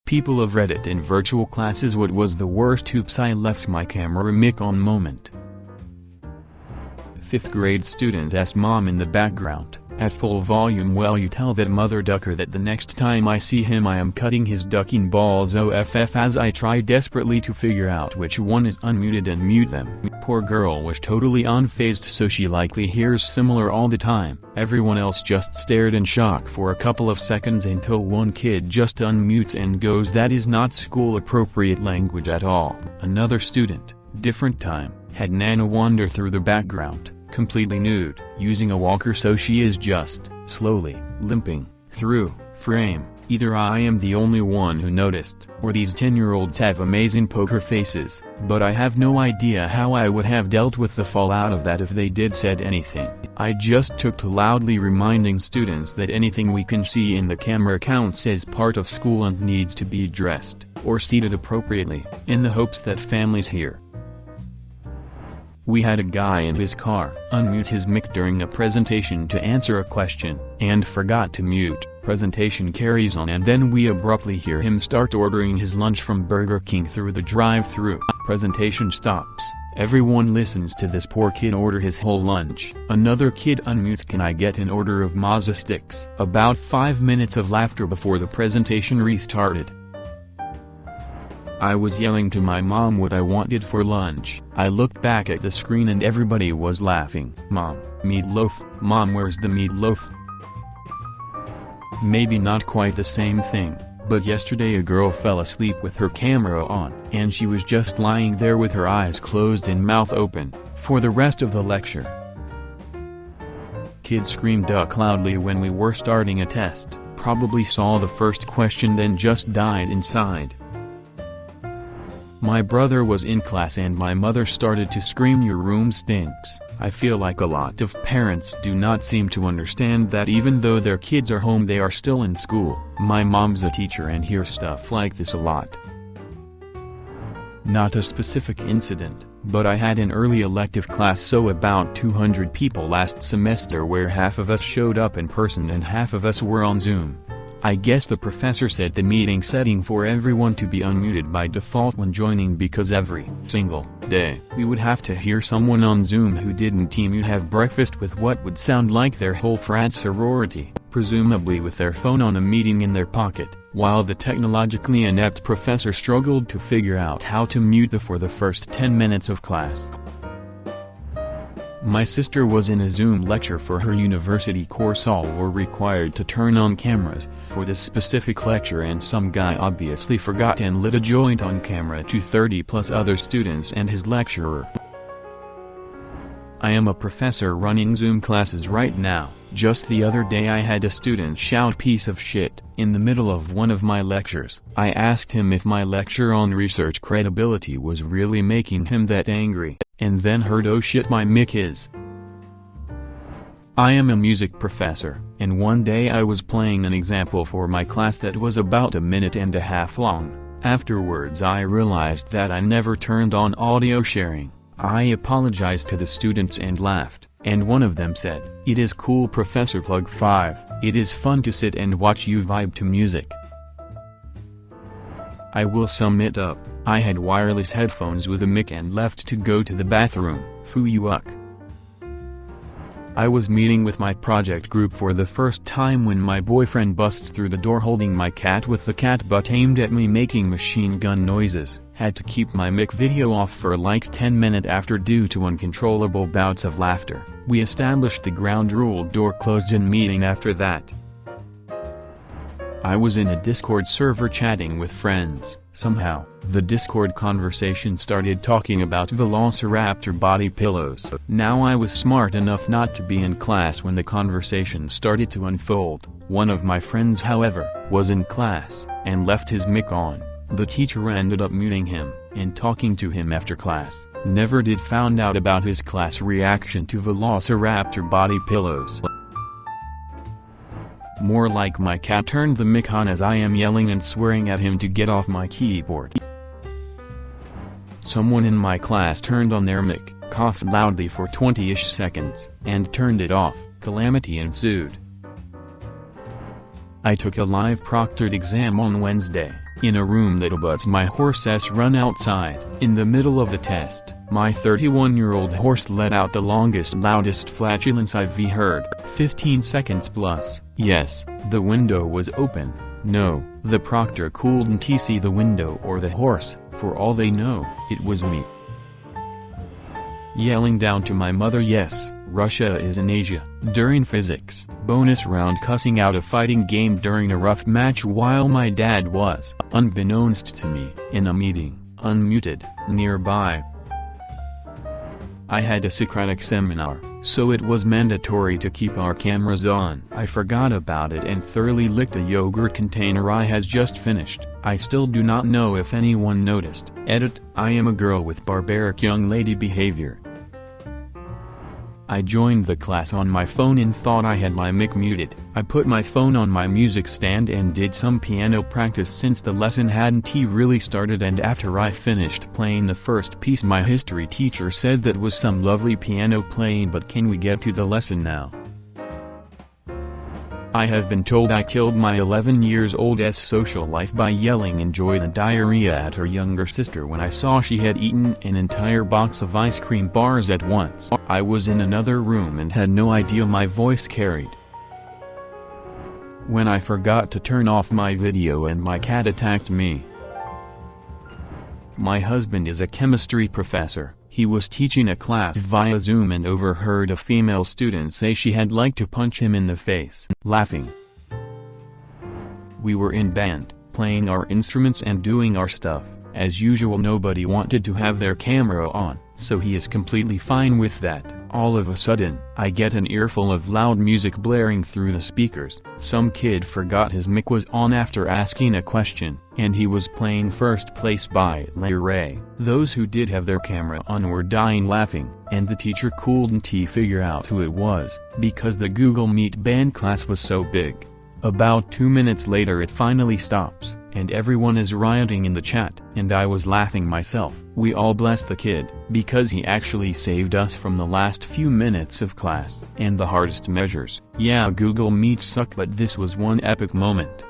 People have read it in virtual classes. What was the worst? Oops, I left my camera mic on moment. 5th grade student asks mom in the background, at full volume. Well, you tell that mother ducker that the next time I see him I am cutting his ducking balls off. As I try desperately to figure out which one is unmuted and mute them. Poor girl was totally unfazed, so she likely hears similar all the time. Everyone else just stared in shock for a couple of seconds until one kid just unmutes and goes, "That is not school appropriate language at all." Another student, different time, had Nana wander through the background, completely nude, using a walker, so she is just slowly limping through frame. Either I am the only one who noticed, or these 10-year-olds have amazing poker faces, but I have no idea how I would have dealt with the fallout of that if they did said anything. I just took to loudly reminding students that anything we can see in the camera counts as part of school and needs to be dressed or seated appropriately, in the hopes that families hear. We had a guy in his car unmute his mic during a presentation to answer a question, and forgot to mute. Presentation carries on, and then we abruptly hear him start ordering his lunch from Burger King through the drive-thru. Presentation stops. Everyone listens to this poor kid order his whole lunch. Another kid unmutes, "Can I get an order of Mazza sticks?" About 5 minutes of laughter before the presentation restarted. I was yelling to my mom what I wanted for lunch. I looked back at the screen and everybody was laughing. "Mom, meatloaf. Mom, where's the meatloaf?" Maybe not quite the same thing, but yesterday a girl fell asleep with her camera on, and she was just lying there with her eyes closed and mouth open, for the rest of the lecture. Kids screamed duck loudly when we were starting a test, probably saw the first question then just died inside. My brother was in class and my mother started to scream, "Your room stinks." I feel like a lot of parents do not seem to understand that even though their kids are home they are still in school. My mom's a teacher and hears stuff like this a lot. Not a specific incident, but I had an early elective class, so about 200 people last semester, where half of us showed up in person and half of us were on Zoom. I guess the professor set the meeting setting for everyone to be unmuted by default when joining, because every single day we would have to hear someone on Zoom who didn't mute have breakfast with what would sound like their whole frat sorority, presumably with their phone on a meeting in their pocket, while the technologically inept professor struggled to figure out how to mute for the first 10 minutes of class. My sister was in a Zoom lecture for her university course. All were required to turn on cameras for this specific lecture, and some guy obviously forgot and lit a joint on camera to 30 plus other students and his lecturer. I am a professor running Zoom classes right now. Just the other day I had a student shout "piece of shit" in the middle of one of my lectures. I asked him if my lecture on research credibility was really making him that angry, and then heard, "Oh shit, my mic is." I am a music professor, and one day I was playing an example for my class that was about 1.5 minutes long. Afterwards I realized that I never turned on audio sharing. I apologized to the students and laughed, and one of them said, "It is cool, Professor Plug 5, it is fun to sit and watch you vibe to music." I will sum it up. I had wireless headphones with a mic and left to go to the bathroom. Fuyuck. I was meeting with my project group for the first time when my boyfriend busts through the door holding my cat with the cat butt aimed at me making machine gun noises. Had to keep my mic video off for like 10 minutes after due to uncontrollable bouts of laughter. We established the ground rule, door closed in meeting after that. I was in a Discord server chatting with friends. Somehow, the Discord conversation started talking about Velociraptor body pillows. Now I was smart enough not to be in class when the conversation started to unfold. One of my friends, however, was in class, and left his mic on. The teacher ended up muting him, and talking to him after class. Never did found out about his class reaction to Velociraptor body pillows. More like my cat turned the mic on as I am yelling and swearing at him to get off my keyboard. Someone in my class turned on their mic, coughed loudly for 20-ish seconds, and turned it off. Calamity ensued. I took a live proctored exam on Wednesday. in a room that abuts my horse's run outside. In the middle of the test, my 31-year-old horse let out the longest, loudest flatulence I've heard. 15 seconds plus. Yes, the window was open. No, the proctor couldn't see the window or the horse. For all they know, it was me. Yelling down to my mother, yes, Russia is in Asia. During physics bonus round, cussing out a fighting game during a rough match while my dad was, unbeknownst to me, in a meeting, unmuted, nearby. I had a Socratic seminar, so it was mandatory to keep our cameras on. I forgot about it and thoroughly licked a yogurt container I has just finished. I still do not know if anyone noticed. Edit, I am a girl with barbaric young lady behavior. I joined the class on my phone and thought I had my mic muted. I put my phone on my music stand and did some piano practice since the lesson hadn't really started, and after I finished playing the first piece my history teacher said that was some lovely piano playing, but can we get to the lesson now? I have been told I killed my 11-year-old's social life by yelling enjoy the diarrhea at her younger sister when I saw she had eaten an entire box of ice cream bars at once. I was in another room and had no idea my voice carried. When I forgot to turn off my video and my cat attacked me. My husband is a chemistry professor. He was teaching a class via Zoom and overheard a female student say she had liked to punch him in the face. Laughing. We were in band, playing our instruments and doing our stuff. As usual, nobody wanted to have their camera on, so he is completely fine with that. All of a sudden, I get an earful of loud music blaring through the speakers. Some kid forgot his mic was on after asking a question, and he was playing First Place by Ray Ray. Those who did have their camera on were dying laughing, and the teacher couldn't figure out who it was, because the Google Meet band class was so big. About 2 minutes later it finally stops, and everyone is rioting in the chat, and I was laughing myself. We all bless the kid, because he actually saved us from the last few minutes of class. And the hardest measures. Yeah, Google Meets suck, but this was one epic moment.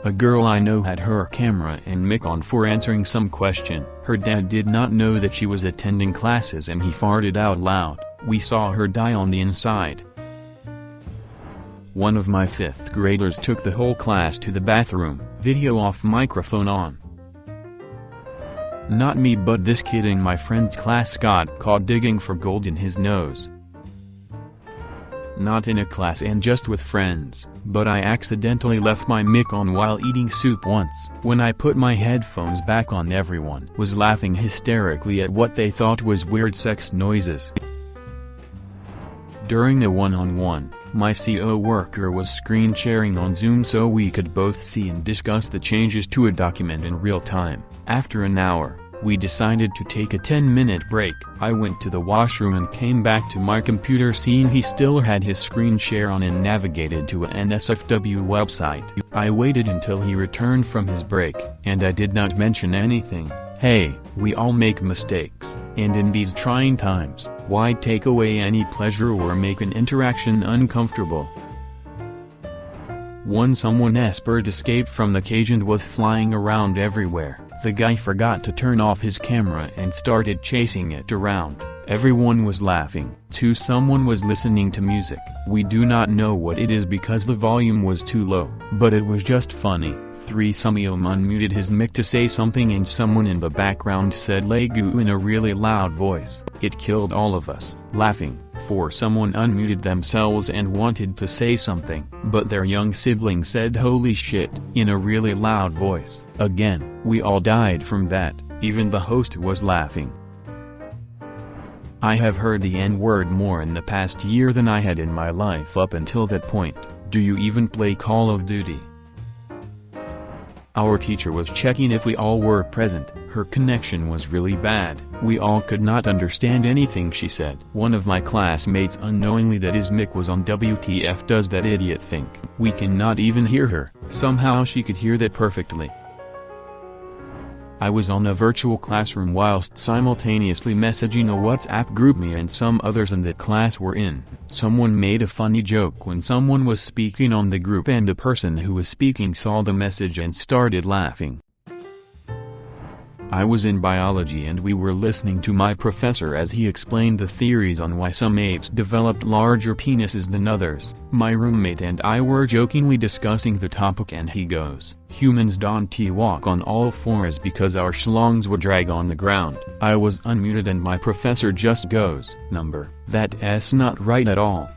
A girl I know had her camera and mic on for answering some question. Her dad did not know that she was attending classes and he farted out loud. We saw her die on the inside. One of my 5th graders took the whole class to the bathroom, video off, microphone on. Not me, but this kid in my friend's class got caught digging for gold in his nose. Not in a class and just with friends, but I accidentally left my mic on while eating soup once. When I put my headphones back on, everyone was laughing hysterically at what they thought was weird sex noises. During a one-on-one, my CO worker was screen sharing on Zoom so we could both see and discuss the changes to a document in real time. After an hour, we decided to take a 10-minute break. I went to the washroom and came back to my computer seeing he still had his screen share on and navigated to an NSFW website. I waited until he returned from his break, and I did not mention anything. Hey, we all make mistakes, and in these trying times, why take away any pleasure or make an interaction uncomfortable? Someone's bird escaped from the cage and was flying around everywhere. The guy forgot to turn off his camera and started chasing it around. Everyone was laughing. Someone was listening to music. We do not know what it is because the volume was too low, but it was just funny. Someone unmuted his mic to say something and someone in the background said "Legu" in a really loud voice. It killed all of us, laughing. Someone unmuted themselves and wanted to say something, but their young sibling said "holy shit" in a really loud voice. Again, we all died from that, even the host was laughing. I have heard the N-word more in the past year than I had in my life up until that point. Do you even play Call of Duty? Our teacher was checking if we all were present. Her connection was really bad. We all could not understand anything she said. One of my classmates unknowingly that his mic was on. WTF does that idiot think? We cannot even hear her. Somehow she could hear that perfectly. I was on a virtual classroom whilst simultaneously messaging a WhatsApp group me and some others in that class were in. Someone made a funny joke when someone was speaking on the group and the person who was speaking saw the message and started laughing. I was in biology and we were listening to my professor as he explained the theories on why some apes developed larger penises than others. My roommate and I were jokingly discussing the topic and he goes, "Humans don't walk on all fours because our schlongs would drag on the ground." I was unmuted and my professor just goes, "That's not right at all."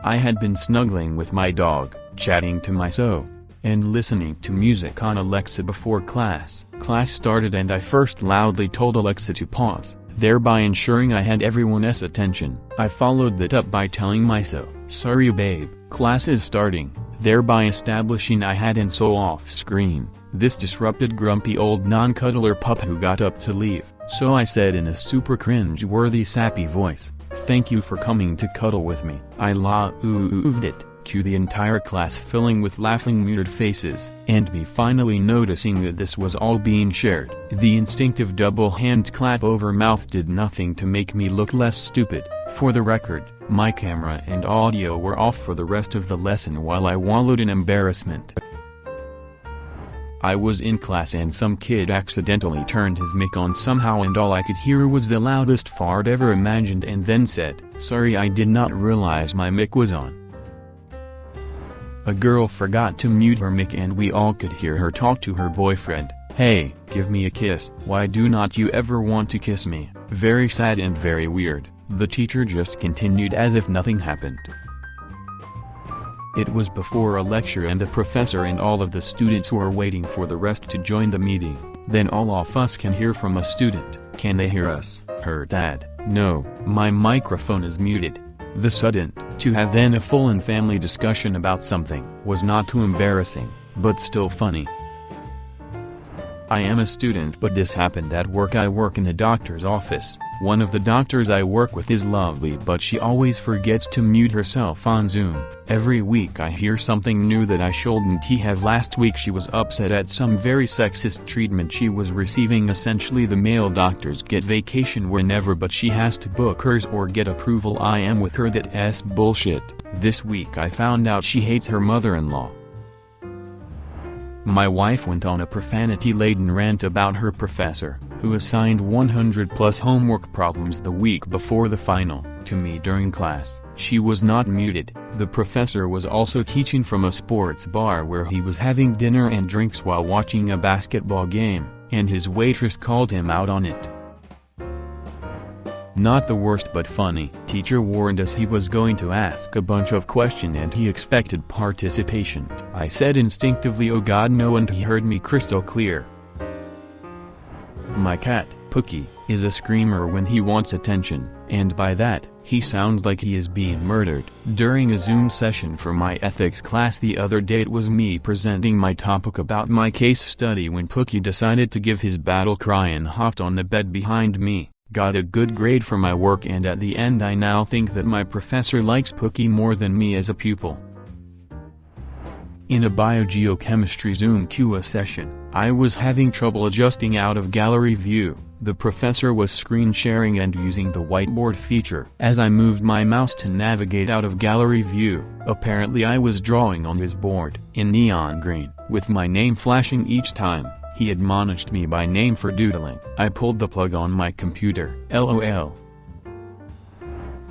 I had been snuggling with my dog, chatting to myself, and listening to music on Alexa before class. Class started and I first loudly told Alexa to pause, thereby ensuring I had everyone's attention. I followed that up by telling myself, "Sorry babe, class is starting," thereby establishing I hadn't so off screen. This disrupted grumpy old non-cuddler pup who got up to leave, so I said in a super cringe-worthy sappy voice, "Thank you for coming to cuddle with me." I la-ooved it. Cue the entire class filling with laughing muted faces, and me finally noticing that this was all being shared. The instinctive double hand clap over mouth did nothing to make me look less stupid. For the record, my camera and audio were off for the rest of the lesson while I wallowed in embarrassment. I was in class and some kid accidentally turned his mic on somehow and all I could hear was the loudest fart ever imagined and then said, "Sorry, I did not realize my mic was on." A girl forgot to mute her mic and we all could hear her talk to her boyfriend, "Hey, give me a kiss. Why do not you ever want to kiss me?" Very sad and very weird. The teacher just continued as if nothing happened. It was before a lecture and the professor and all of the students were waiting for the rest to join the meeting. Then all of us can hear from a student, "Can they hear us?" Her dad, "No, my microphone is muted." The sudden, to have then a full and family discussion about something, was not too embarrassing, but still funny. I am a student but this happened at work. I work in a doctor's office. One of the doctors I work with is lovely but she always forgets to mute herself on Zoom. Every week I hear something new that I shouldn't have. Last week she was upset at some very sexist treatment she was receiving. Essentially the male doctors get vacation whenever but she has to book hers or get approval. I am with her, that's bullshit. This week I found out she hates her mother-in-law. My wife went on a profanity-laden rant about her professor, who assigned 100+ homework problems the week before the final, to me during class. She was not muted. The professor was also teaching from a sports bar where he was having dinner and drinks while watching a basketball game, and his waitress called him out on it. Not the worst but funny. Teacher warned us he was going to ask a bunch of questions and he expected participation. I said instinctively, "Oh God no," and he heard me crystal clear. My cat, Pookie, is a screamer when he wants attention, and by that, he sounds like he is being murdered. During a Zoom session for my ethics class the other day, it was me presenting my topic about my case study when Pookie decided to give his battle cry and hopped on the bed behind me. Got a good grade for my work and at the end I now think that my professor likes Pookie more than me as a pupil. In a biogeochemistry Zoom QA session, I was having trouble adjusting out of gallery view. The professor was screen sharing and using the whiteboard feature. As I moved my mouse to navigate out of gallery view, apparently I was drawing on his board, in neon green, with my name flashing each time. He admonished me by name for doodling. I pulled the plug on my computer. LOL.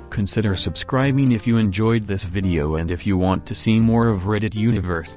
Consider subscribing if you enjoyed this video and if you want to see more of Reddit Universe.